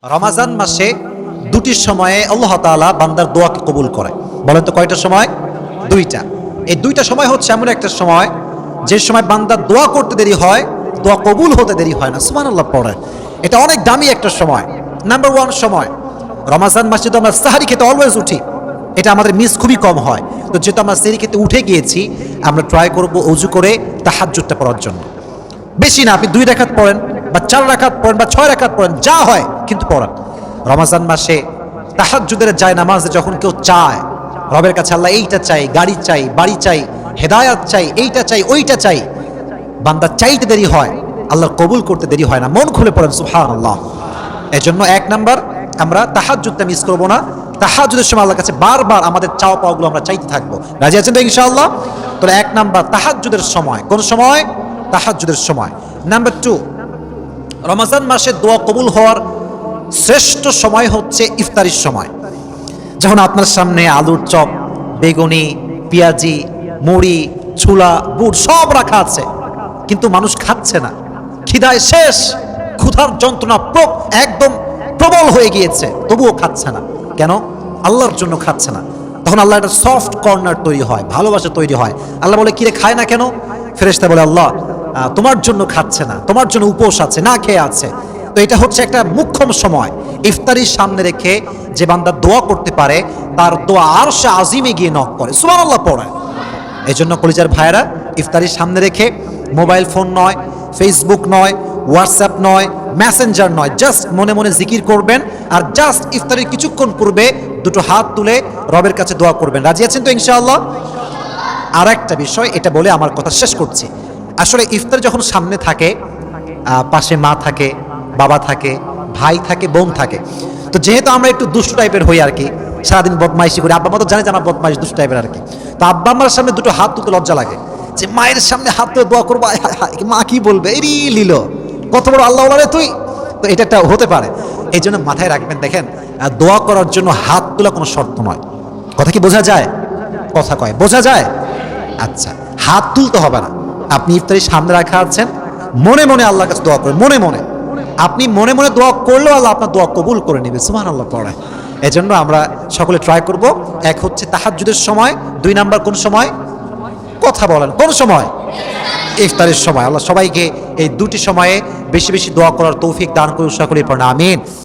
রমাজান মাসে দুটি সময়ে আল্লাহ তাআলা বান্দার দোয়াকে কবুল করে। বলেন তো কয়টা সময়? দুইটা। এই দুইটা সময় হচ্ছে এমন একটা সময় যে সময় বান্দার দোয়া করতে দেরি হয়, দোয়া কবুল হতে দেরি হয় না। সুবহানাল্লাহ পড়ে। এটা অনেক দামি একটা সময়। নাম্বার ওয়ান সময় রমাজান মাসে তো আমরা সাহারি খেতে অলওয়েজ উঠি, এটা আমাদের মিস খুবই কম হয়। তো যেহেতু আমরা সাহারি খেতে উঠে গিয়েছি, আমরা ট্রাই করব অজু করে তাহাজ্জুদটা পড়ার জন্য। বেশি না, আপনি 2 রাকাত পড়েন বা 4 রাকাত পড়েন বা 6 রাকাত পড়েন, যা হয় কিন্তু পড়েন। রমাজান মাসে তাহাজ্জুদের যায় নামাজে যখন কেউ চায় রবের কাছে, আল্লাহ এইটা চাই, গাড়ি চাই, বাড়ি চাই, হেদায়াত চাই, এইটা চাই, ওইটা চাই, বান্দা চাইতে দেরি হয়, আল্লাহ কবুল করতে দেরি হয় না। মন খুলে পড়েন সুবহানাল্লাহ। এজন্য 1 নাম্বার, আমরা তাহাজ্জুদটা মিস করব না। তাহাজ্জুদের সময় আল্লাহর কাছে বারবার আমাদের চাওয়া পাওয়াগুলো আমরা চাইতে থাকবো। রাজি আছেন তো ইনশাআল্লাহ? তো 1 নাম্বার তাহাজ্জুদের সময়। কোন সময়? তাহাজ্জুদের সময়। নাম্বার 2, রমাজান মাসে দোয়া কবুল হওয়ার শ্রেষ্ঠ সময় হচ্ছে ইফতারির সময়। যখন আপনার সামনে আলুর চপ, বেগুনি, পেঁয়াজি, মুড়ি, ছোলা, বুট সব রাখা আছে, কিন্তু মানুষ খাচ্ছে না, খিদায় শেষ, ক্ষুধার যন্ত্রণা একদম প্রবল হয়ে গিয়েছে, তবুও খাচ্ছে না। কেন? আল্লাহর জন্য খাচ্ছে না। তখন আল্লাহ একটা সফট কর্নার তৈরি হয়, ভালোবাসা তৈরি হয়। আল্লাহ বলে, কিরে খায় না কেন? ফেরেশতা বলে, আল্লাহ তোমার জন্য খাচ্ছে না, তোমার জন্য উপোস আছে, না খেয়ে আছে। তো এটা হচ্ছে একটা মুখ্যম সময়। ইফতারির সামনে রেখে যে বান্দা দোয়া করতে পারে, তার দোয়া আরশে আজিমে গিয়ে নক করে, সুবহানাল্লাহ পড়ে। এই জন্য কলিজার ভাইয়েরা, ইফতারির সামনে রেখে মোবাইল ফোন নয়, ফেসবুক নয়, হোয়াটসঅ্যাপ নয়, মেসেঞ্জার নয়, জাস্ট মনে মনে জিকির করবেন। আর জাস্ট ইফতারির কিছুক্ষণ পূর্বে দুটো হাত তুলে রবের কাছে দোয়া করবেন। রাজি আছেন তো ইনশাআল্লাহ? আর একটা বিষয়, এটা বলে আমার কথা শেষ করছি। আসলে ইফতার যখন সামনে থাকে, পাশে মা থাকে, বাবা থাকে, ভাই থাকে, বোন থাকে। তো যেহেতু আমরা একটু দুষ্ট টাইপের হই আর কি, সারাদিন বদমাইশি করি, আব্বা মা তো জানে যে আমার বদমাইশ দুষ্ট টাইপের আর কি। তো আব্বা আমার সামনে দুটো হাত তুলতে লজ্জা লাগে, যে মায়ের সামনে হাত তুলে দোয়া করবো, মা কি বলবে, এরই লিল, কত বড় আল্লাহ রে তুই। তো এটা একটা হতে পারে। এই জন্য মাথায় রাখবেন, দেখেন দোয়া করার জন্য হাত তোলা কোনো শর্ত নয়। কথা কি বোঝা যায়? কথা কয় বোঝা যায়? আচ্ছা, হাত তুলতে হবে না। আপনি ইফতারির সামনে রাখা আছেন, মনে মনে আল্লাহর কাছে দোয়া করেন। মনে মনে আপনি মনে মনে দোয়া করলেও আল্লাহ আপনার দোয়া কবুল করে নেবে, সুবহানাল্লাহ পড়ে। এজন্য আমরা সকলে ট্রাই করব। 1 হচ্ছে তাহাজ্জুদের সময়, 2 নাম্বার কোন সময়? কথা বলেন, কোন সময়? ইফতারের সময়। আল্লাহ সবাইকে এই দুটি সময়ে বেশি বেশি দোয়া করার তৌফিক দান করুন, সকলেই পড়েন আমিন।